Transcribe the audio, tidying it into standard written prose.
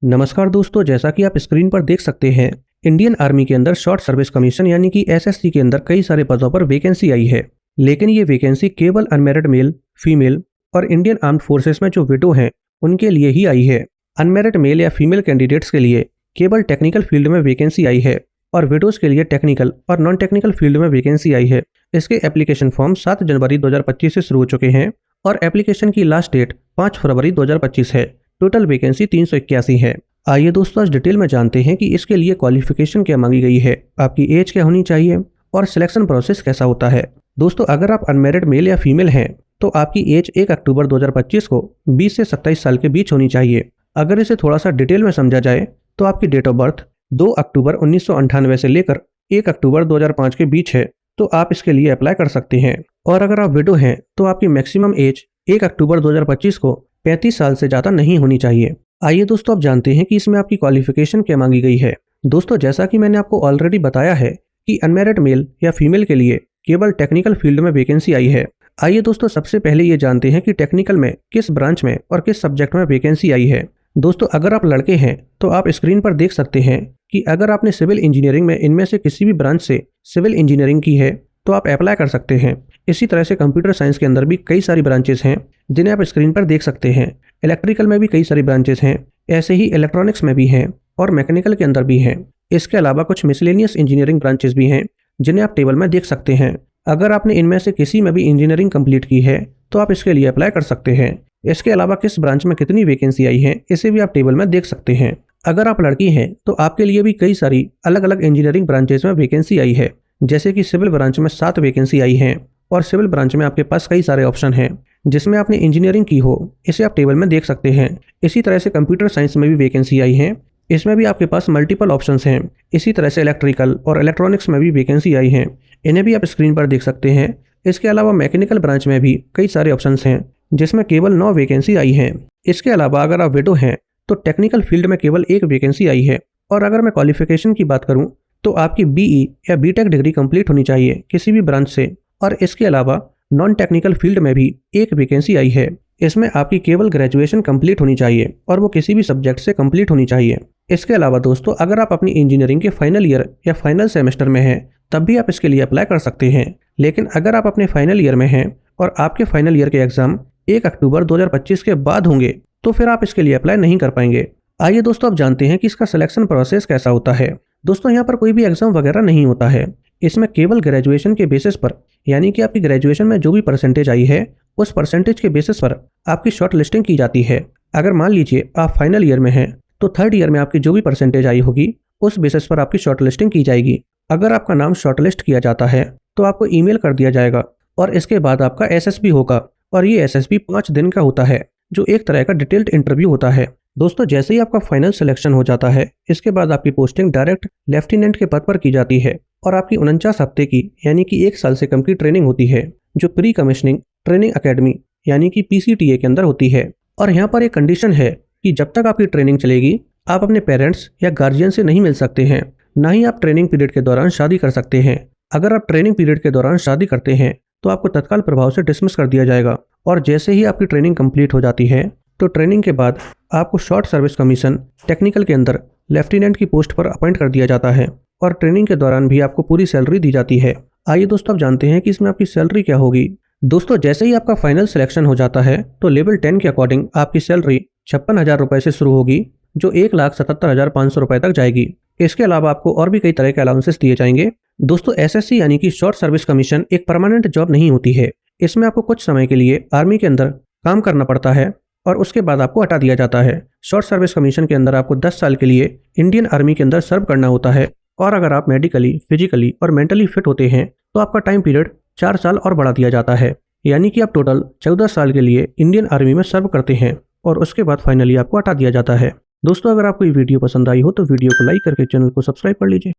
नमस्कार दोस्तों, जैसा कि आप स्क्रीन पर देख सकते हैं, इंडियन आर्मी के अंदर शॉर्ट सर्विस कमीशन यानी कि एसएससी के अंदर कई सारे पदों पर वैकेंसी आई है। लेकिन ये वैकेंसी केवल अनमैरिड मेल, फीमेल और इंडियन आर्म्ड फोर्सेस में जो विडो हैं उनके लिए ही आई है। अनमैरिड मेल या फीमेल कैंडिडेट्स के लिए केवल टेक्निकल फील्ड में वैकेंसी आई है और विडोज के लिए टेक्निकल और नॉन टेक्निकल फील्ड में वैकेंसी आई है। इसके एप्लीकेशन फॉर्म 7 जनवरी 2025 से शुरू हो चुके हैं और एप्लीकेशन की लास्ट डेट 5 फरवरी 2025 है। टोटल वैकेंसी 381 है। आइए दोस्तों, आज डिटेल में जानते हैं कि इसके लिए क्वालिफिकेशन क्या मांगी गई है, आपकी एज क्या होनी चाहिए और सिलेक्शन प्रोसेस कैसा होता है। दोस्तों, अगर आप अनमैरिड मेल या फीमेल हैं तो आपकी एज 1 अक्टूबर 2025 को 20 से 27 साल के बीच होनी चाहिए। अगर इसे थोड़ा सा डिटेल में समझा जाए तो आपकी डेट ऑफ बर्थ 2 अक्टूबर 1998 से लेकर 1 अक्टूबर 2005 के बीच है, तो आप इसके लिए अप्लाई कर सकते हैं। और अगर आप विडो हैं तो आपकी मैक्सिमम एज 1 अक्टूबर 2025 को 35 साल से ज़्यादा नहीं होनी चाहिए। आइए दोस्तों, अब जानते हैं कि इसमें आपकी क्वालिफिकेशन क्या मांगी गई है। दोस्तों, जैसा कि मैंने आपको ऑलरेडी बताया है कि अनमैरिड मेल या फीमेल के लिए केवल टेक्निकल फील्ड में वैकेंसी आई है। आइए दोस्तों, सबसे पहले ये जानते हैं कि टेक्निकल में किस ब्रांच में और किस सब्जेक्ट में वैकेंसी आई है। दोस्तों, अगर आप लड़के हैं तो आप स्क्रीन पर देख सकते हैं कि अगर आपने सिविल इंजीनियरिंग में इनमें से किसी भी ब्रांच से सिविल इंजीनियरिंग की है तो आप अप्लाई कर सकते हैं। इसी तरह से कंप्यूटर साइंस के अंदर भी कई सारी ब्रांचेस हैं जिन्हें आप स्क्रीन पर देख सकते हैं। इलेक्ट्रिकल में भी कई सारी ब्रांचेस हैं, ऐसे ही इलेक्ट्रॉनिक्स में भी हैं और मैकेनिकल के अंदर भी हैं। इसके अलावा कुछ मिसलेनियस इंजीनियरिंग ब्रांचेस भी हैं जिन्हें आप टेबल में देख सकते हैं। अगर आपने इनमें से किसी में भी इंजीनियरिंग कंप्लीट की है तो आप इसके लिए अप्लाई कर सकते हैं। इसके अलावा किस ब्रांच में कितनी वैकेंसी आई है इसे भी आप टेबल में देख सकते हैं। अगर आप लड़की हैं तो आपके लिए भी कई सारी अलग अलग इंजीनियरिंग ब्रांचेस में वैकेंसी आई है, जैसे कि सिविल ब्रांच में 7 वैकेंसी आई हैं और सिविल ब्रांच में आपके पास कई सारे ऑप्शन हैं। जिसमें आपने इंजीनियरिंग की हो इसे आप टेबल में देख सकते हैं। इसी तरह से कंप्यूटर साइंस में भी वैकेंसी आई है, इसमें भी आपके पास मल्टीपल ऑप्शंस हैं। इसी तरह से इलेक्ट्रिकल और इलेक्ट्रॉनिक्स में भी वैकेंसी आई है, इन्हें भी आप स्क्रीन पर देख सकते हैं। इसके अलावा मैकेनिकल ब्रांच में भी कई सारे ऑप्शंस हैं जिसमें केवल 9 वैकेंसी आई हैं। इसके अलावा अगर आप विडो हैं तो टेक्निकल फील्ड में केवल 1 वैकेंसी आई है। और अगर मैं क्वालिफिकेशन की बात करूं तो आपकी बीई या बीटेक डिग्री कंप्लीट होनी चाहिए किसी भी ब्रांच से। और इसके अलावा नॉन टेक्निकल फील्ड में भी 1 वैकेंसी आई है, इसमें आपकी केवल ग्रेजुएशन कंप्लीट होनी चाहिए और वो किसी भी सब्जेक्ट से कंप्लीट होनी चाहिए। इसके अलावा दोस्तों, अगर आप अपनी इंजीनियरिंग के फाइनल ईयर या फाइनल सेमेस्टर में हैं तब भी आप इसके लिए अप्लाई कर सकते हैं। लेकिन अगर आप अपने फाइनल ईयर में हैं और आपके फाइनल ईयर के एग्जाम 1 अक्टूबर 2025 के बाद होंगे तो फिर आप इसके लिए अप्लाई नहीं कर पाएंगे। आइए दोस्तों, अब जानते हैं कि इसका सिलेक्शन प्रोसेस कैसा होता है। दोस्तों, यहाँ पर कोई भी एग्जाम वगैरह नहीं होता है, इसमें केवल ग्रेजुएशन के बेसिस पर यानी कि आपकी ग्रेजुएशन में जो भी परसेंटेज आई है उस परसेंटेज के बेसिस पर आपकी शॉर्ट लिस्टिंग की जाती है। अगर मान लीजिए आप फाइनल ईयर में हैं तो 3rd ईयर में आपकी जो भी परसेंटेज आई होगी उस बेसिस पर आपकी शॉर्ट लिस्टिंग की जाएगी। अगर आपका नाम शॉर्ट लिस्ट किया जाता है तो आपको ईमेल कर दिया जाएगा और इसके बाद आपका एसएसबी होगा और ये एसएसबी 5 दिन का होता है, जो एक तरह का डिटेल्ड इंटरव्यू होता है। दोस्तों, जैसे ही आपका फाइनल सिलेक्शन हो जाता है इसके बाद आपकी पोस्टिंग डायरेक्ट लेफ्टिनेंट के पद पर की जाती है और आपकी 49 हफ्ते की यानी कि 1 साल से कम की ट्रेनिंग होती है, जो प्री कमिश्निंग ट्रेनिंग अकेडमी यानी कि पीसीटीए के अंदर होती है। और यहाँ पर एक कंडीशन है कि जब तक आपकी ट्रेनिंग चलेगी आप अपने पेरेंट्स या गार्जियन से नहीं मिल सकते हैं, ना ही आप ट्रेनिंग पीरियड के दौरान शादी कर सकते हैं। अगर आप ट्रेनिंग पीरियड के दौरान शादी करते हैं तो आपको तत्काल प्रभाव से डिसमिस कर दिया जाएगा। और जैसे ही आपकी ट्रेनिंग कंप्लीट हो जाती है तो ट्रेनिंग के बाद आपको शॉर्ट सर्विस कमीशन टेक्निकल के अंदर लेफ्टिनेंट की पोस्ट पर अपॉइंट कर दिया जाता है और ट्रेनिंग के दौरान भी आपको पूरी सैलरी दी जाती है। आइए दोस्तों, अब जानते हैं कि इसमें आपकी सैलरी क्या होगी। दोस्तों, जैसे ही आपका फाइनल सिलेक्शन हो जाता है तो लेवल 10 के अकॉर्डिंग आपकी सैलरी 56,000 रुपये से शुरू होगी, जो 1,77,500 रुपये तक जाएगी। इसके अलावा आपको और भी कई तरह के अलाउंसेस दिए जाएंगे। दोस्तों, एसएससी यानी कि शॉर्ट सर्विस कमीशन एक परमानेंट जॉब नहीं होती है, इसमें आपको कुछ समय के लिए आर्मी के अंदर काम करना पड़ता है और उसके बाद आपको हटा दिया जाता है। शॉर्ट सर्विस कमीशन के अंदर आपको 10 साल के लिए इंडियन आर्मी के अंदर सर्व करना होता है और अगर आप मेडिकली, फिजिकली और मेंटली फिट होते हैं तो आपका टाइम पीरियड 4 साल और बढ़ा दिया जाता है, यानी कि आप टोटल 14 साल के लिए इंडियन आर्मी में सर्व करते हैं और उसके बाद फाइनली आपको हटा दिया जाता है। दोस्तों, अगर आपको ये वीडियो पसंद आई हो तो वीडियो को लाइक करके चैनल को सब्सक्राइब कर लीजिए।